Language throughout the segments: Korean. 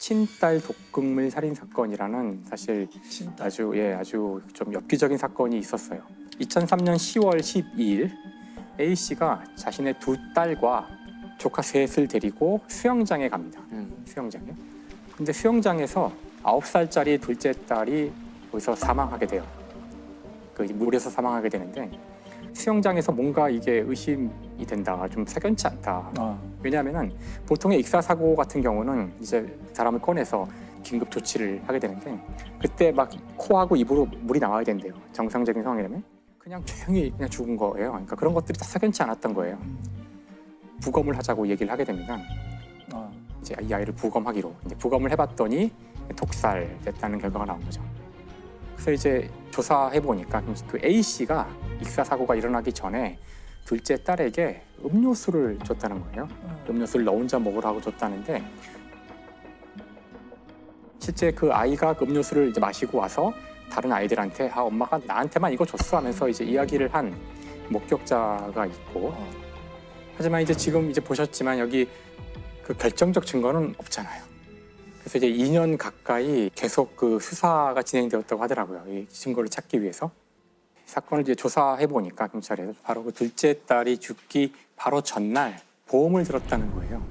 친딸 독극물 살인 사건이라는 사실 아주 좀 엽기적인 사건이 있었어요. 2003년 10월 12일 A 씨가 자신의 두 딸과 조카 셋을 데리고 수영장에 갑니다. 수영장에. 근데 수영장에서 9살짜리 둘째 딸이 거기서 사망하게 돼요. 그 물에서 사망하게 되는데 수영장에서 뭔가 이게 의심이 된다, 좀 석연치 않다. 왜냐하면은 보통의 익사 사고 같은 경우는 이제 사람을 꺼내서 긴급 조치를 하게 되는데 그때 막 코하고 입으로 물이 나와야 된대요. 정상적인 상황이라면 그냥 조용히 그냥 죽은 거예요. 그러니까 그런 것들이 다 석연치 않았던 거예요. 부검을 하자고 얘기를 하게 됩니다. 이제 이 아이를 부검하기로 이제 부검을 해봤더니 독살됐다는 결과가 나온 거죠. 그래서 이제 조사해 보니까 그 A 씨가 익사 사고가 일어나기 전에 둘째 딸에게 음료수를 줬다는 거예요. 음료수를 너 혼자 먹으라고 줬다는데 실제 그 아이가 그 음료수를 이제 마시고 와서 다른 아이들한테 엄마가 나한테만 이거 줬어 하면서 이제 이야기를 한 목격자가 있고 하지만 이제 지금 이제 보셨지만 여기 그 결정적 증거는 없잖아요. 그래서 이제 2년 가까이 계속 그 수사가 진행되었다고 하더라고요. 이 증거를 찾기 위해서. 사건을 이제 조사해 보니까 경찰에서 바로 그 둘째 딸이 죽기 바로 전날 보험을 들었다는 거예요.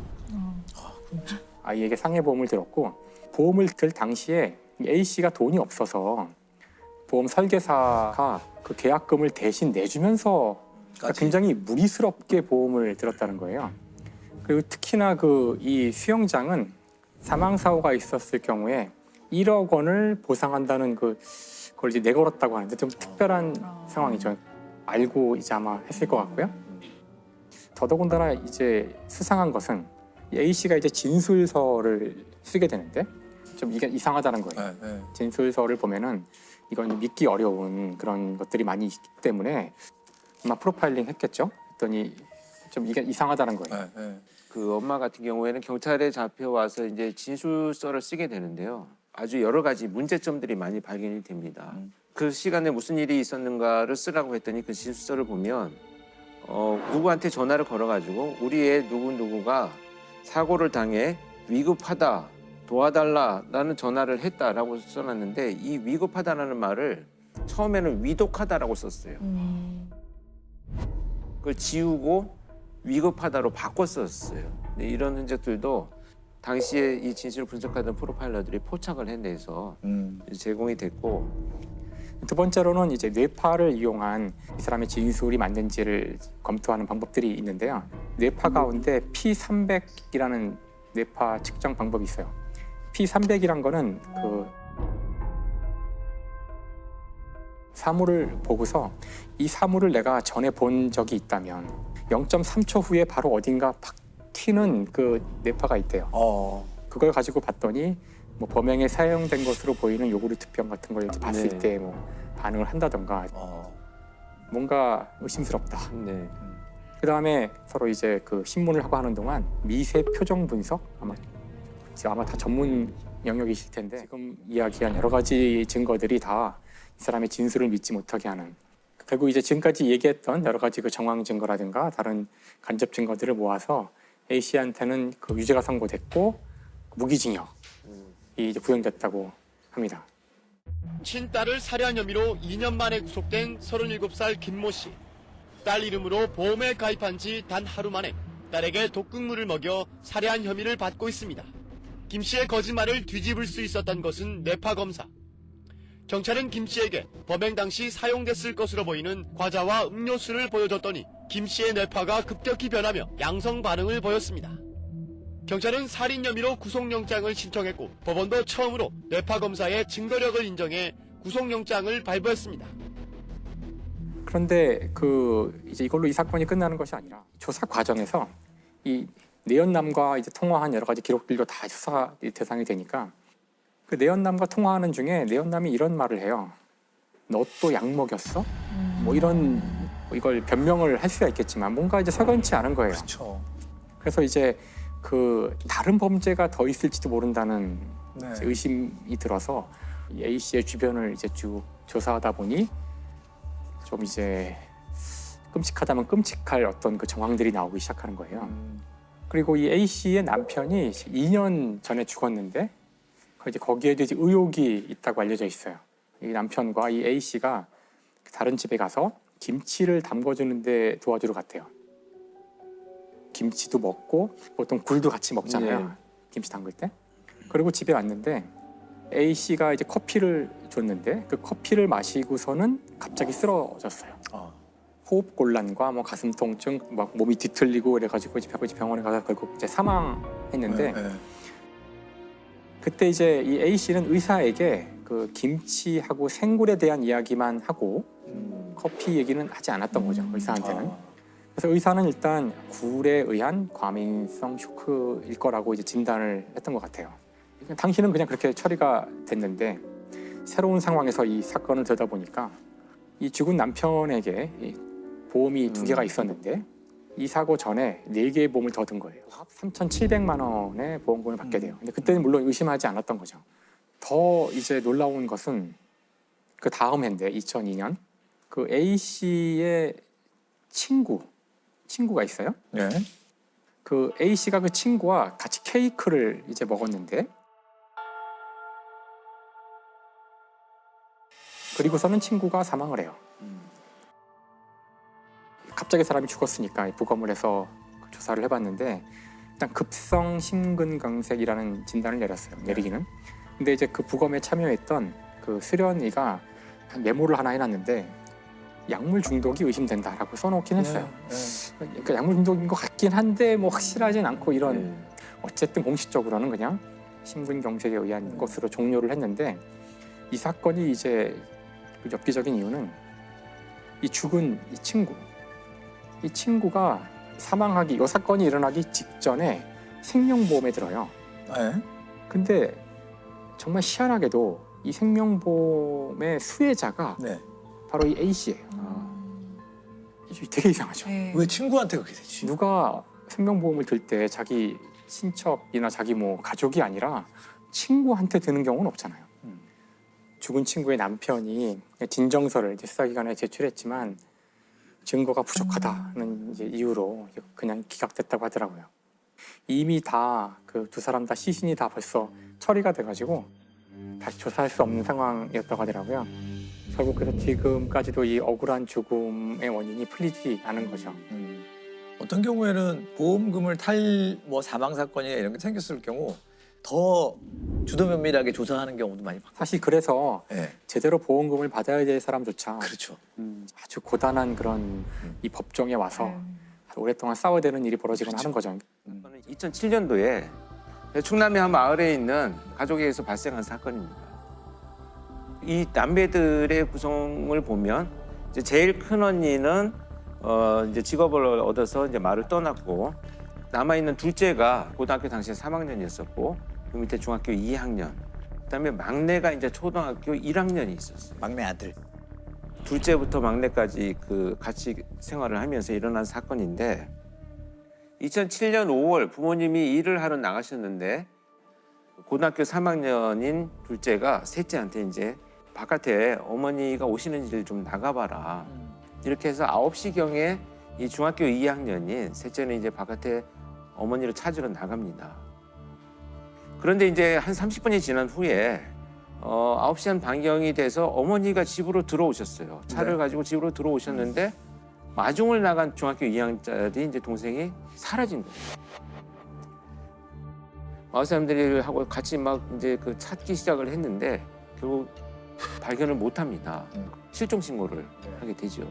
아이에게 상해보험을 들었고 보험을 들 당시에 A 씨가 돈이 없어서 보험 설계사가 그 계약금을 대신 내주면서 그러니까 굉장히 무리스럽게 보험을 들었다는 거예요. 그리고 특히나 그 이 수영장은 사망 사고가 있었을 경우에 1억 원을 보상한다는 그걸 이제 내걸었다고 하는데 좀 특별한 상황이죠. 알고 이제 아마 했을 것 같고요. 더더군다나 이제 수상한 것은 A 씨가 이제 진술서를 쓰게 되는데 좀 이게 이상하다는 거예요. 진술서를 보면은 이건 믿기 어려운 그런 것들이 많이 있기 때문에 아마 프로파일링 했겠죠. 그랬더니 좀 이게 이상하다는 거예요. 그 엄마 같은 경우에는 경찰에 잡혀와서 이제 진술서를 쓰게 되는데요. 아주 여러 가지 문제점들이 많이 발견이 됩니다. 그 시간에 무슨 일이 있었는가를 쓰라고 했더니 그 진술서를 보면 누구한테 전화를 걸어가지고 우리 애 누구누구가 사고를 당해 위급하다, 도와달라라는 전화를 했다라고 써놨는데 이 위급하다라는 말을 처음에는 위독하다라고 썼어요. 그걸 지우고 위급하다로 바꿨었어요. 근데 이런 흔적들도 당시에 이 진실을 분석하던 프로파일러들이 포착을 해내서 제공이 됐고 두 번째로는 이제 뇌파를 이용한 이 사람의 진술이 맞는지를 검토하는 방법들이 있는데요. 뇌파 가운데 P300이라는 뇌파 측정 방법이 있어요. P300이란 거는 그 사물을 보고서 이 사물을 내가 전에 본 적이 있다면 0.3초 후에 바로 어딘가 팍 튀는 그 뇌파가 있대요. 그걸 가지고 봤더니 뭐 범행에 사용된 것으로 보이는 요구르트병 같은 걸 이제 봤을 때 뭐 반응을 한다던가 뭔가 의심스럽다. 그다음에 서로 이제 그 신문을 하고 하는 동안 미세 표정 분석 아마 다 전문 영역이실 텐데 지금 이야기한 여러 가지 증거들이 다 이 사람의 진술을 믿지 못하게 하는 결국 이제 지금까지 얘기했던 여러 가지 그 정황 증거라든가 다른 간접 증거들을 모아서 A 씨한테는 그 유죄가 선고됐고 무기징역이 이제 구형됐다고 합니다. 친딸을 살해한 혐의로 2년 만에 구속된 37살 김모 씨. 딸 이름으로 보험에 가입한 지 단 하루 만에 딸에게 독극물을 먹여 살해한 혐의를 받고 있습니다. 김 씨의 거짓말을 뒤집을 수 있었던 것은 뇌파 검사. 경찰은 김 씨에게 범행 당시 사용됐을 것으로 보이는 과자와 음료수를 보여줬더니 김 씨의 뇌파가 급격히 변하며 양성 반응을 보였습니다. 경찰은 살인 혐의로 구속영장을 신청했고 법원도 처음으로 뇌파 검사의 증거력을 인정해 구속영장을 발부했습니다. 그런데 이제 이걸로 이 사건이 끝나는 것이 아니라 조사 과정에서 이 내연남과 이제 통화한 여러 가지 기록들도 다 수사 대상이 되니까 그 내연남과 통화하는 중에 내연남이 이런 말을 해요. 너 또 약 먹였어? 뭐 이걸 변명을 할 수가 있겠지만 뭔가 이제 석연치 않은 거예요. 그렇죠. 그래서 이제 그 다른 범죄가 더 있을지도 모른다는 이제 의심이 들어서 이 A 씨의 주변을 이제 쭉 조사하다 보니 좀 이제 끔찍하다면 끔찍할 어떤 그 정황들이 나오기 시작하는 거예요. 그리고 이 A 씨의 남편이 2년 전에 죽었는데 이제 거기에도 이제 의혹이 있다고 알려져 있어요. 이 남편과 이 A 씨가 다른 집에 가서 김치를 담궈주는데 도와주러 갔대요. 김치도 먹고 보통 굴도 같이 먹잖아요. 네. 김치 담글 때. 그리고 집에 왔는데 A 씨가 이제 커피를 줬는데 그 커피를 마시고서는 갑자기 쓰러졌어요. 호흡 곤란과 뭐 가슴 통증, 막 몸이 뒤틀리고 그래가지고 이제 병원에 가서 결국 이제 사망했는데 그때 이제 이 A 씨는 의사에게 그 김치하고 생굴에 대한 이야기만 하고 커피 얘기는 하지 않았던 거죠. 의사한테는. 그래서 의사는 일단 굴에 의한 과민성 쇼크일 거라고 이제 진단을 했던 것 같아요. 당시는 그냥 그렇게 처리가 됐는데 새로운 상황에서 이 사건을 들여다보니까 이 죽은 남편에게 이 보험이 2개가 있었는데 이 사고 전에 4개의 보험을 더 든 거예요. 3,700만 원의 보험금을 받게 돼요. 근데 그때는 물론 의심하지 않았던 거죠. 더 이제 놀라운 것은 그 다음 해인데 2002년 그 A 씨의 친구가 있어요. 네. 그 A 씨가 그 친구와 같이 케이크를 이제 먹었는데 그리고서는 친구가 사망을 해요. 갑자기 사람이 죽었으니까 부검을 해서 조사를 해봤는데 일단 급성 심근경색이라는 진단을 내리기는. 근데 이제 그 부검에 참여했던 그 수련이가 메모를 하나 해놨는데 약물 중독이 의심된다라고 써놓긴 했어요. 그러니까 약물 중독인 것 같긴 한데 뭐 확실하진 않고 이런 어쨌든 공식적으로는 그냥 심근경색에 의한 것으로 종료를 했는데 이 사건이 이제 엽기적인 이유는 이 죽은 이 친구가 사망하기 이 사건이 일어나기 직전에 생명보험에 들어요. 근데 정말 희한하게도 이 생명보험의 수혜자가 바로 이 A 씨예요. 되게 이상하죠. 왜 친구한테 그렇게 되지? 누가 생명보험을 들 때 자기 친척이나 자기 뭐 가족이 아니라 친구한테 드는 경우는 없잖아요. 죽은 친구의 남편이 진정서를 이제 수사기관에 제출했지만 증거가 부족하다는 이제 이유로 그냥 기각됐다고 하더라고요. 이미 다 그 2사람 다 시신이 다 벌써 처리가 돼가지고 다시 조사할 수 없는 상황이었다고 하더라고요. 결국 그래서 지금까지도 이 억울한 죽음의 원인이 풀리지 않은 거죠. 어떤 경우에는 보험금을 탈 뭐 사망 사건이나 이런 게 생겼을 경우 더 주도 면밀하게 조사하는 경우도 많이 봤고. 사실 그래서 제대로 보험금을 받아야 될 사람조차 그렇죠. 아주 고단한 그런 이 법정에 와서 오랫동안 싸워야 되는 일이 벌어지거나 하는 거죠. 2007년도에 충남의 한 마을에 있는 가족에게서 발생한 사건입니다. 이 남매들의 구성을 보면 이제 제일 큰 언니는 이제 직업을 얻어서 이제 마을을 떠났고 남아 있는 둘째가 고등학교 당시에 3학년이었었고 그 밑에 중학교 2학년. 그다음에 막내가 이제 초등학교 1학년이 있었어요. 막내 아들. 둘째부터 막내까지 그 같이 생활을 하면서 일어난 사건인데 2007년 5월 부모님이 일을 하러 나가셨는데 고등학교 3학년인 둘째가 셋째한테 이제 바깥에 어머니가 오시는지를 좀 나가봐라. 이렇게 해서 9시경에 이 중학교 2학년인 셋째는 이제 바깥에 어머니를 찾으러 나갑니다. 그런데 이제 한 30분이 지난 후에 9시 한 반경이 돼서 어머니가 집으로 들어오셨어요. 차를 가지고 집으로 들어오셨는데 마중을 나간 중학교 2학년짜리 이제 동생이 사라진 거예요. 마을 사람들하고 같이 막 이제 그 찾기 시작을 했는데 결국 발견을 못 합니다. 실종 신고를 하게 되죠.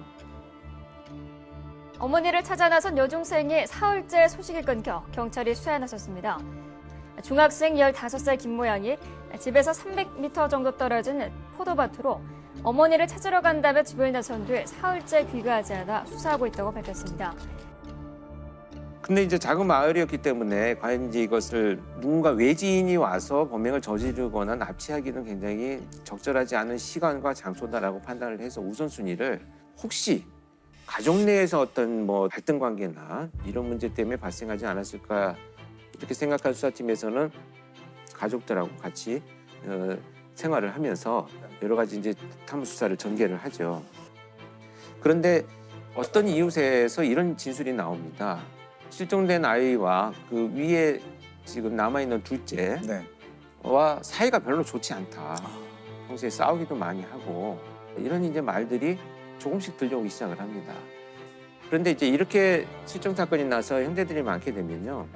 어머니를 찾아 나선 여중생이 사흘째 소식이 끊겨 경찰이 수사에 나섰습니다. 중학생 15살 김모양이 집에서 300m 정도 떨어진 포도밭으로 어머니를 찾으러 간다며 집을 나선 뒤 사흘째 귀가하지 않아 수사하고 있다고 밝혔습니다. 근데 이제 작은 마을이었기 때문에 과연 이제 이것을 누군가 외지인이 와서 범행을 저지르거나 납치하기는 굉장히 적절하지 않은 시간과 장소다라고 판단을 해서 우선순위를 혹시 가족 내에서 어떤 뭐 갈등 관계나 이런 문제 때문에 발생하지 않았을까 이렇게 생각한 수사팀에서는 가족들하고 같이 생활을 하면서 여러 가지 이제 탐문 수사를 전개를 하죠. 그런데 어떤 이웃에서 이런 진술이 나옵니다. 실종된 아이와 그 위에 지금 남아 있는 둘째 와 사이가 별로 좋지 않다. 평소에 싸우기도 많이 하고 이런 이제 말들이 조금씩 들려오기 시작을 합니다. 그런데 이제 이렇게 실종 사건이 나서 형제들이 많게 되면요,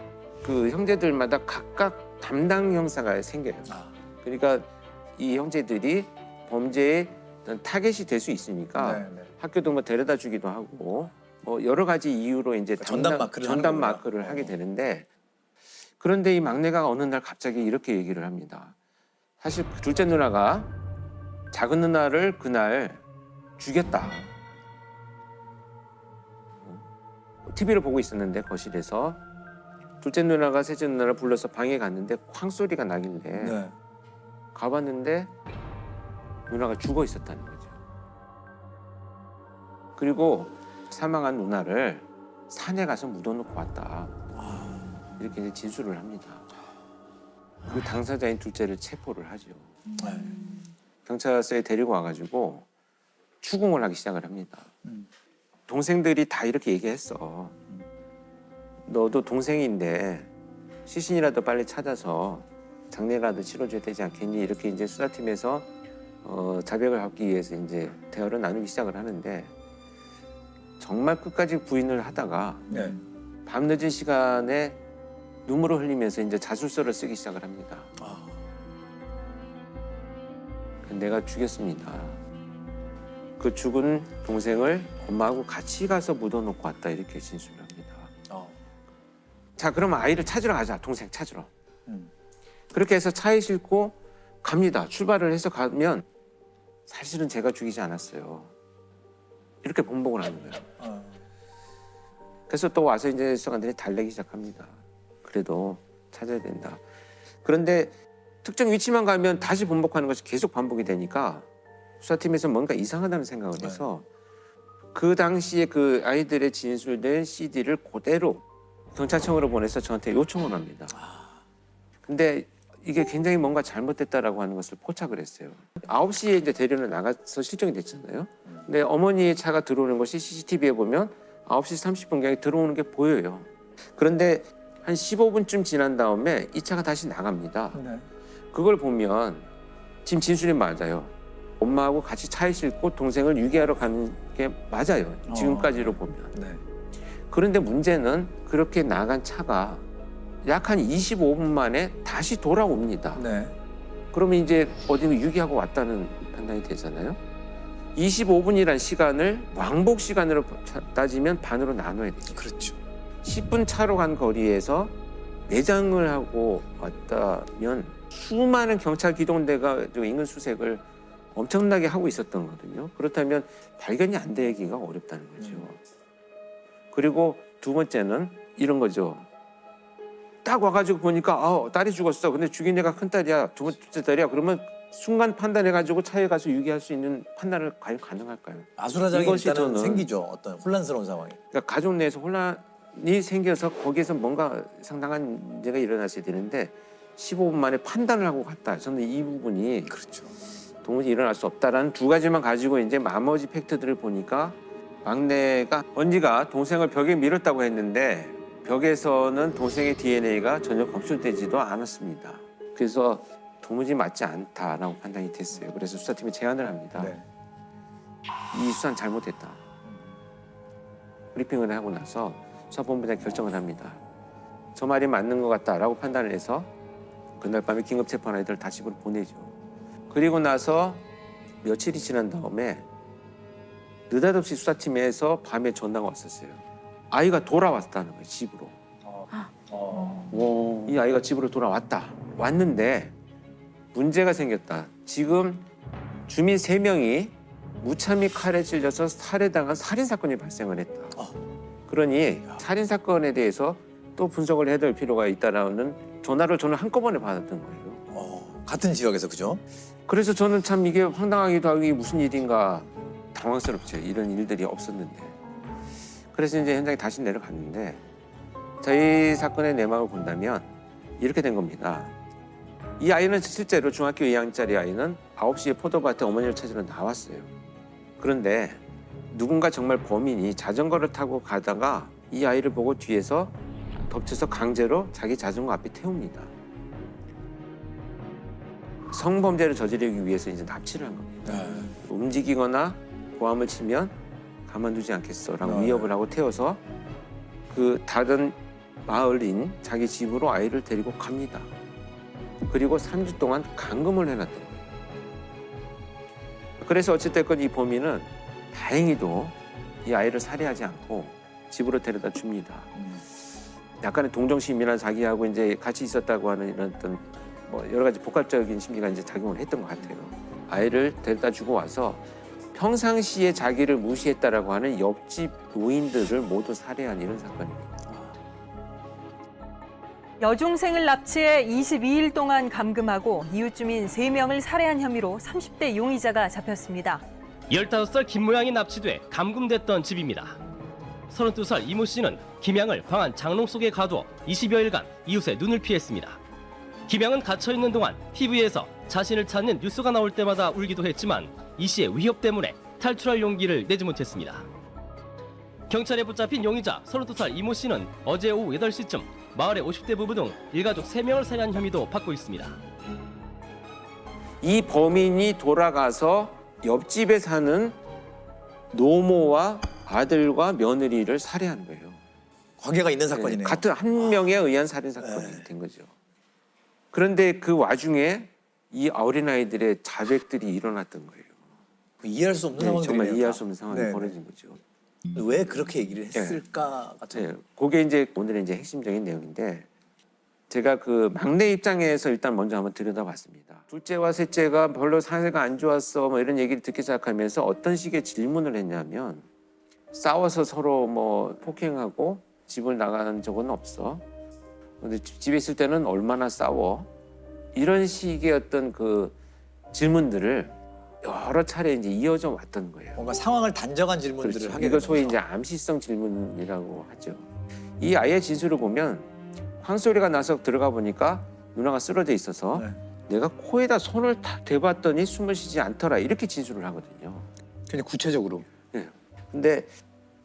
그 형제들마다 각각 담당 형사가 생겨요. 그러니까 이 형제들이 범죄의 어떤 타겟이 될 수 있으니까 네, 네. 학교도 뭐 데려다 주기도 하고 뭐 여러 가지 이유로 이제 전담 마크를 하는구나. 마크를 하게 되는데, 그런데 이 막내가 어느 날 갑자기 이렇게 얘기를 합니다. 사실 그 둘째 누나가 작은 누나를 그날 죽였다. TV를 보고 있었는데 거실에서 둘째 누나가 셋째 누나를 불러서 방에 갔는데 쾅 소리가 나길래 네. 가봤는데 누나가 죽어 있었다는 거죠. 그리고 사망한 누나를 산에 가서 묻어놓고 왔다. 이렇게 이제 진술을 합니다. 그 당사자인 둘째를 체포를 하죠. 네. 경찰서에 데리고 와가지고 추궁을 하기 시작을 합니다. 동생들이 다 이렇게 얘기했어. 너도 동생인데 시신이라도 빨리 찾아서 장례라도 치러줘야 되지 않겠니? 이렇게 이제 수사팀에서 자백을 하기 위해서 이제 대화를 나누기 시작을 하는데, 정말 끝까지 부인을 하다가 네. 밤늦은 시간에 눈물을 흘리면서 이제 자술서를 쓰기 시작을 합니다. 내가 죽였습니다. 그 죽은 동생을 엄마하고 같이 가서 묻어놓고 왔다. 이렇게 진술을 합니다. 자, 그러면 아이를 찾으러 가자. 동생 찾으러. 그렇게 해서 차에 싣고 갑니다. 출발을 해서 가면 사실은 제가 죽이지 않았어요. 이렇게 번복을 하는 거예요. 그래서 또 와서 이제 수사관들이 달래기 시작합니다. 그래도 찾아야 된다. 그런데 특정 위치만 가면 다시 번복하는 것이 계속 반복이 되니까 수사팀에서 뭔가 이상하다는 생각을 해서 그 당시에 그 아이들의 진술된 CD를 그대로 경찰청으로 보내서 저한테 요청을 합니다. 근데 이게 굉장히 뭔가 잘못됐다라고 하는 것을 포착을 했어요. 9시에 이제 대련을 나가서 실종이 됐잖아요. 근데 어머니의 차가 들어오는 것이 CCTV에 보면 9시 30분경에 들어오는 게 보여요. 그런데 한 15분쯤 지난 다음에 이 차가 다시 나갑니다. 네. 그걸 보면 지금 진술이 맞아요. 엄마하고 같이 차에 싣고 동생을 유기하러 가는 게 맞아요. 지금까지로 보면. 네. 그런데 문제는 그렇게 나간 차가 약 한 25분 만에 다시 돌아옵니다. 네. 그러면 이제 어디 유기하고 왔다는 판단이 되잖아요. 25분이란 시간을 왕복 시간으로 따지면 반으로 나눠야 되죠. 그렇죠. 10분 차로 간 거리에서 내장을 하고 왔다면 수많은 경찰 기동대가 인근 수색을 엄청나게 하고 있었던 거거든요. 그렇다면 발견이 안 되기가 어렵다는 거죠. 그리고 두 번째는 이런 거죠. 딱 와가지고 보니까 딸이 죽었어. 근데 죽인 애가 큰딸이야. 두 번째 딸이야. 그러면 순간 판단해가지고 차에 가서 유기할 수 있는 판단을 과연 가능할까요? 아수라장이 이것이 일단은 저는- 생기죠. 어떤 혼란스러운 상황이. 그러니까 가족 내에서 혼란이 생겨서 거기에서 뭔가 상당한 문제가 일어났어야 되는데 15분 만에 판단을 하고 갔다. 저는 이 부분이 그렇죠. 도무지 일어날 수 없다라는 두 가지만 가지고 이제 나머지 팩트들을 보니까 막내가 언니가 동생을 벽에 밀었다고 했는데 벽에서는 동생의 DNA가 전혀 검출되지도 않았습니다. 그래서 도무지 맞지 않다라고 판단이 됐어요. 그래서 수사팀에 제안을 합니다. 네. 이 수사는 잘못됐다. 브리핑을 하고 나서 수사본부장이 결정을 합니다. 저 말이 맞는 것 같다라고 판단을 해서 그날 밤에 긴급 체포한 아이들을 다시 집으로 보내죠. 그리고 나서 며칠이 지난 다음에 느닷없이 수사팀에서 밤에 전화가 왔었어요. 아이가 돌아왔다는 거예요, 집으로. 이 아이가 집으로 돌아왔다. 왔는데 문제가 생겼다. 지금 주민 3명이 무참히 칼에 찔려서 살해당한 살인사건이 발생을 했다. 그러니 살인사건에 대해서 또 분석을 해야 될 필요가 있다라는 전화를 저는 한꺼번에 받았던 거예요. 같은 지역에서 그죠? 그래서 저는 참 이게 황당하기도 하고 이게 무슨 일인가 당황스럽죠. 이런 일들이 없었는데. 그래서 이제 현장에 다시 내려갔는데 저희 사건의 내막을 본다면 이렇게 된 겁니다. 이 아이는 실제로 중학교 2학년짜리 아이는 9시에 포도밭에 어머니를 찾으러 나왔어요. 그런데 누군가 정말 범인이 자전거를 타고 가다가 이 아이를 보고 뒤에서 덮쳐서 강제로 자기 자전거 앞에 태웁니다. 성범죄를 저지르기 위해서 이제 납치를 한 겁니다. 네. 움직이거나 고함을 치면 가만두지 않겠어라고 네. 위협을 하고 태워서 그 다른 마을인 자기 집으로 아이를 데리고 갑니다. 그리고 3주 동안 감금을 해놨던 거예요. 그래서 어찌됐건 이 범인은 다행히도 이 아이를 살해하지 않고 집으로 데려다 줍니다. 약간의 동정심이나 자기하고 이제 같이 있었다고 하는 이런 어떤 뭐 여러 가지 복합적인 심리가 이제 작용을 했던 것 같아요. 아이를 데려다 주고 와서 평상시에 자기를 무시했다라고 하는 옆집 노인들을 모두 살해한 이런 사건입니다. 여중생을 납치해 22일 동안 감금하고 이웃 주민 3명을 살해한 혐의로 30대 용의자가 잡혔습니다. 15살 김모양이 납치돼 감금됐던 집입니다. 32살 이모 씨는 김양을 방 안 장롱 속에 가두어 20여일간 이웃의 눈을 피했습니다. 김양은 갇혀있는 동안 TV에서 자신을 찾는 뉴스가 나올 때마다 울기도 했지만 이 씨의 위협 때문에 탈출할 용기를 내지 못했습니다. 경찰에 붙잡힌 용의자 32살 이모 씨는 어제 오후 8시쯤 마을의 50대 부부 등 일가족 3명을 살해한 혐의도 받고 있습니다. 이 범인이 돌아가서 옆집에 사는 노모와 아들과 며느리를 살해한 거예요. 관계가 있는 사건이네요. 같은 한 명에 의한 살인 사건이 네. 된 거죠. 그런데 그 와중에 이 어린아이들의 자백들이 일어났던 거예요. 이해할 수 없는 네, 상황이네요. 정말 이해할 수 없는 상황이 네. 벌어진 거죠. 왜 그렇게 얘기를 했을까 같은. 네, 그게 이제 오늘의 이제 핵심적인 내용인데 제가 그 막내 입장에서 일단 먼저 한번 들여다봤습니다. 둘째와 셋째가 별로 사세가 안 좋았어 뭐 이런 얘기를 듣기 시작하면서 어떤 식의 질문을 했냐면 싸워서 서로 뭐 폭행하고 집을 나가는 적은 없어. 근데 집에 있을 때는 얼마나 싸워? 이런 식의 어떤 그 질문들을 여러 차례 이제 이어져 왔던 거예요. 뭔가 상황을 단정한 질문들을 그렇죠. 하게 이거 되는 소위 거죠. 이제 암시성 질문이라고 하죠. 이 아이의 진술을 보면 황소리가 나서 들어가 보니까 누나가 쓰러져 있어서 네. 내가 코에다 손을 탁 대봤더니 숨을 쉬지 않더라 이렇게 진술을 하거든요. 그냥 구체적으로. 네. 근데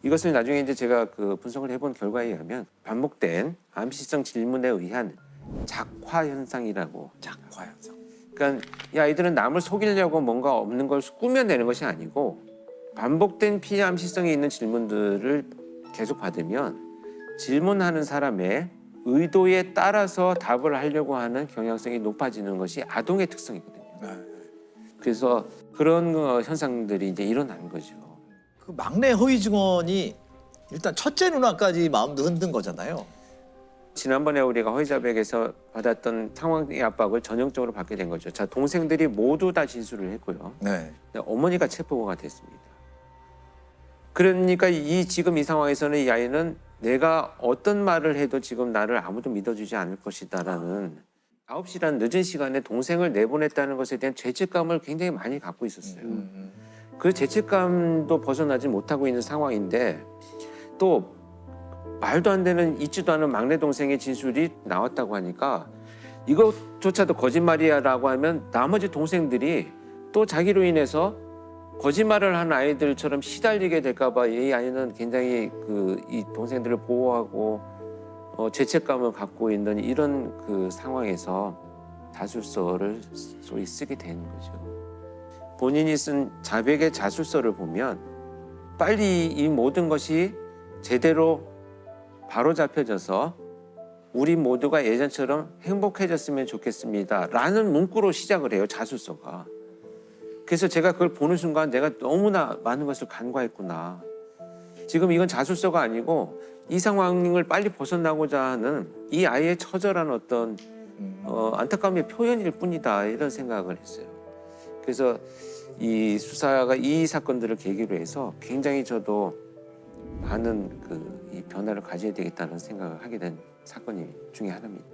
이것을 나중에 이제 제가 그 분석을 해본 결과에 의하면 반복된 암시성 질문에 의한 작화 현상이라고. 작화 현상. 그러니까 이 아이들은 남을 속이려고 뭔가 없는 걸 꾸며내는 것이 아니고 반복된 피암시성이 있는 질문들을 계속 받으면 질문하는 사람의 의도에 따라서 답을 하려고 하는 경향성이 높아지는 것이 아동의 특성이거든요. 그래서 그런 현상들이 이제 일어난 거죠. 그 막내 허위 증언이 일단 첫째 누나까지 마음도 흔든 거잖아요. 지난번에 우리가 허위자백에서 받았던 상황의 압박을 전형적으로 받게 된 거죠. 자, 동생들이 모두 다 진술을 했고요. 네. 어머니가 체포가 됐습니다. 그러니까 지금 이 상황에서는 이 아이는 내가 어떤 말을 해도 지금 나를 아무도 믿어주지 않을 것이다라는 9시라는 늦은 시간에 동생을 내보냈다는 것에 대한 죄책감을 굉장히 많이 갖고 있었어요. 그 죄책감도 벗어나지 못하고 있는 상황인데 또 말도 안 되는 있지도 않은 막내 동생의 진술이 나왔다고 하니까 이것조차도 거짓말이야라고 하면 나머지 동생들이 또 자기로 인해서 거짓말을 한 아이들처럼 시달리게 될까 봐 이 아이는 굉장히 이 동생들을 보호하고 죄책감을 갖고 있는 이런 그 상황에서 자술서를 소위 쓰게 되는 거죠. 본인이 쓴 자백의 자술서를 보면 빨리 이 모든 것이 제대로 바로잡혀져서 우리 모두가 예전처럼 행복해졌으면 좋겠습니다 라는 문구로 시작을 해요. 자술서가. 그래서 제가 그걸 보는 순간 내가 너무나 많은 것을 간과했구나. 지금 이건 자술서가 아니고 이 상황을 빨리 벗어나고자 하는 이 아이의 처절한 어떤 안타까움의 표현일 뿐이다 이런 생각을 했어요. 그래서 이 수사가 이 사건들을 계기로 해서 굉장히 저도 많은 이 변화를 가져야 되겠다는 생각을 하게 된 사건이 중에 하나입니다.